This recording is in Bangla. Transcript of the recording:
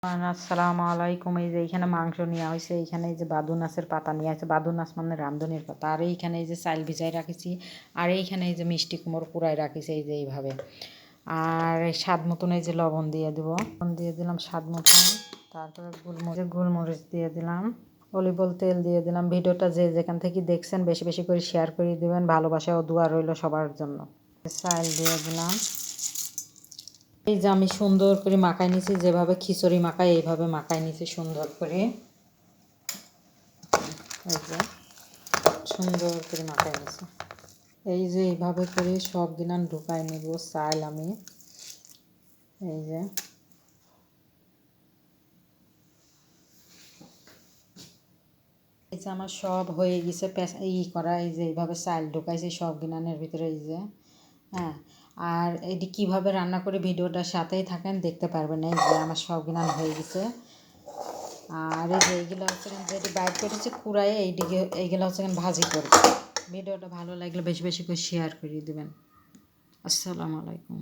আসসালামু আলাইকুম। এই যে এইখানে মাংস নিয়ে হয়েছে, এইখানে এই যে বাদু নাচের পাতা নিয়ে আছে, বাদু নাচ মানে রান্ধনির পাতা। আর এইখানে এই যে চাল ভিজাই রাখিছি, আর এইখানে এই যে মিষ্টি কুমড়ো কুড়াই রাখিছি এই যে এইভাবে। আর স্বাদ মতন এই যে লবণ দিয়ে দেবো, লবণ দিয়ে দিলাম স্বাদ মতন। তারপরে গোলমরিচ দিয়ে দিলাম, অলিভ অয়েল তেল দিয়ে দিলাম। ভিডিওটা যে যেখান থেকে দেখছেন বেশি বেশি করে শেয়ার করে দিবেন। ভালোবাসা ও দোয়া রইল সবার জন্য। চাল দিয়ে দিলাম। এই যে আমি সুন্দর করে মাখাই নিছি, যেভাবে খিচুড়ি মাখাই এইভাবে মাখাই নিছি সুন্দর করে। এই যে সুন্দর করে মাখাই নিছি। এই যে এইভাবে করে সব গিলান ঢুকাই নিব চাল আমি। এই যে আমার সব হয়ে গেছে করা। এই যে এইভাবে চাল ঢুকাইছি সব গিলানের ভিতরে। এই যে হ্যাঁ, আর এটি কীভাবে রান্না করে ভিডিওটার সাথেই থাকেন, দেখতে পারবেন। এই যে আমার সব গিলান হয়ে গেছে। আর এই যে এইগুলো হচ্ছে যেটি বাইর করেছে কুড়াইয়ে, এইগুলো হচ্ছে ভাজি করবে। ভিডিওটা ভালো লাগলে বেশি বেশি করে শেয়ার করে দেবেন। আসসালামু আলাইকুম।